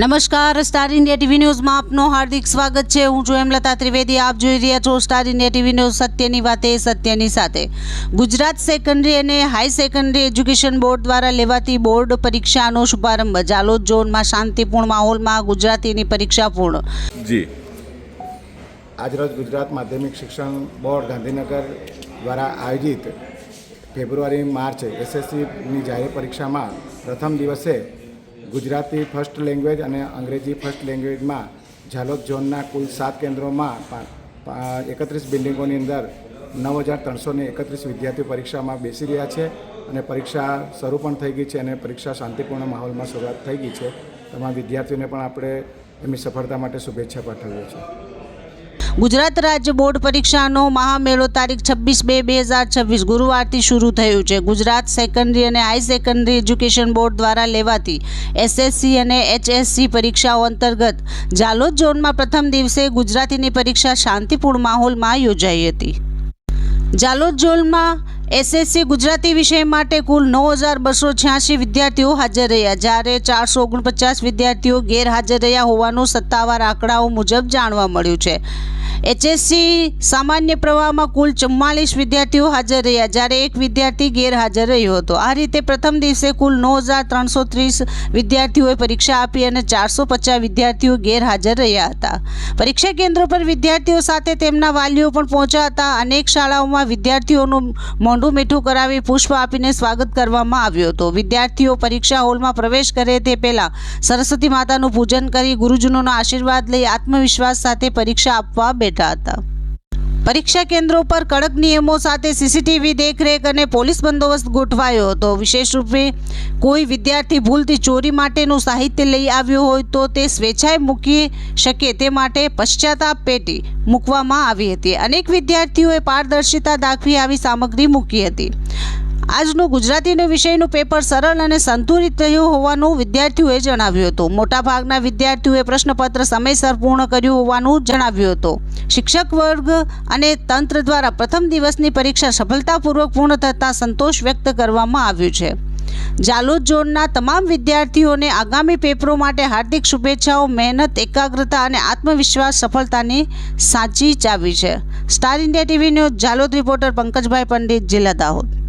નમસ્કાર, star India TV ન્યૂઝમાં આપનું હાર્દિક સ્વાગત છે। હું છું હેમલતા ત્રિવેદી। આપ જોઈ રહ્યા છો સ્ટાર ઇન્ડિયા ટીવી ન્યૂઝ। સત્યની વાતે સત્યની સાથે। ગુજરાત સેકન્ડરી અને હાઈ સેકન્ડરી એજ્યુકેશન બોર્ડ દ્વારા લેવાતી બોર્ડ પરીક્ષાનો શુભારંભ। જાલોદ ઝોનમાં શાંતિપૂર્ણ માહોલમાં ગુજરાતીની પરીક્ષા પૂર્ણ। જી આજરોજ ગુજરાત માધ્યમિક શિક્ષણ બોર્ડ ગાંધીનગર દ્વારા આયોજિત ફેબ્રુઆરી માર્ચ એસએસસીની જાહેર પરીક્ષામાં પ્રથમ દિવસે ગુજરાતી ફર્સ્ટ લેંગ્વેજ અને અંગ્રેજી ફર્સ્ટ લેંગ્વેજમાં ઝાલોદ ઝોનના કુલ 7 કેન્દ્રોમાં 31 બિલ્ડિંગોની અંદર 9,331 વિદ્યાર્થીઓ પરીક્ષામાં બેસી રહ્યા છે અને પરીક્ષા શરૂ પણ થઈ ગઈ છે અને પરીક્ષા શાંતિપૂર્ણ માહોલમાં શરૂઆત થઈ ગઈ છે। તમામ વિદ્યાર્થીઓને પણ આપણે એમની સફળતા માટે શુભેચ્છા પાઠવીએ છીએ। ગુજરાત રાજ્ય બોર્ડ પરીક્ષાનો મહામેળો તારીખ 26/2/2026 ગુરુવારથી શરૂ થયો છે। ગુજરાત સેકન્ડરી અને હાઈ સેકન્ડરી એજ્યુકેશન બોર્ડ દ્વારા લેવાતી એસએસસી અને એચએસસી પરીક્ષાઓ અંતર્ગત જાલોદ ઝોનમાં પ્રથમ દિવસે ગુજરાતીની પરીક્ષા શાંતિપૂર્ણ માહોલમાં યોજાઈ હતી। જાલોદ ઝોનમાં એસએસસી ગુજરાતી વિષય માટે કુલ 9,286 વિદ્યાર્થીઓ હાજર રહ્યા, જ્યારે 449 વિદ્યાર્થીઓ ગેરહાજર રહ્યા હોવાનું સત્તાવાર આંકડાઓ મુજબ જાણવા મળ્યું છે। એચએસસી સામાન્ય પ્રવાહમાં કુલ 44 વિદ્યાર્થીઓ હાજર રહ્યા, જ્યારે એક વિદ્યાર્થી ગેરહાજર રહ્યો હતો। આ રીતે પ્રથમ દિવસે કુલ 9,330 વિદ્યાર્થીઓએ પરીક્ષા આપી અને 450 વિદ્યાર્થીઓ ગેરહાજર રહ્યા હતા। પરીક્ષા કેન્દ્રો પર વિદ્યાર્થીઓ સાથે તેમના વાલીઓ પણ પહોંચ્યા હતા। અનેક શાળાઓમાં વિદ્યાર્થીઓનું મોઢું મીઠું કરાવી પુષ્પ આપીને સ્વાગત કરવામાં આવ્યું હતું। વિદ્યાર્થીઓ પરીક્ષા હોલમાં પ્રવેશ કરે તે પહેલા સરસ્વતી માતાનું પૂજન કરી ગુરુજનોના આશીર્વાદ લઈ આત્મવિશ્વાસ સાથે પરીક્ષા આપવા બેઠા હતા। પરીક્ષા કેન્દ્રો પર કડક નિયમો સાથે સીસીટીવી દેખરેખ અને પોલીસ બંદોબસ્ત ગોઠવાયો હતો। વિશેષ રૂપે કોઈ વિદ્યાર્થી ભૂલથી ચોરી માટેનું સાહિત્ય લઈ આવ્યો હોય તો તે સ્વેચ્છાએ મૂકી શકે તે માટે પશ્ચાતાપ પેટી મૂકવામાં આવી હતી। અનેક વિદ્યાર્થીઓએ પારદર્શિતા દાખવી આવી સામગ્રી મૂકી હતી। આજનું ગુજરાતીનો વિષયનું પેપર સરળ અને સંતુલિત રહ્યું હોવાનું વિદ્યાર્થીઓએ જણાવ્યું હતું। મોટાભાગના વિદ્યાર્થીઓએ પ્રશ્નપત્ર સમયસર પૂર્ણ કર્યું હોવાનું જણાવ્યું હતું। શિક્ષક વર્ગ અને તંત્ર દ્વારા પ્રથમ દિવસની પરીક્ષા સફળતાપૂર્વક પૂર્ણ થતાં સંતોષ વ્યક્ત કરવામાં આવ્યું છે। જાલોદ ઝોનના તમામ વિદ્યાર્થીઓને આગામી પેપરો માટે હાર્દિક શુભેચ્છાઓ। મહેનત, એકાગ્રતા અને આત્મવિશ્વાસ સફળતાની સાચી ચાવી છે। Star India TV news Jhalod reporter Pankajbhai Pandit, જિલ્લા દાહોદ।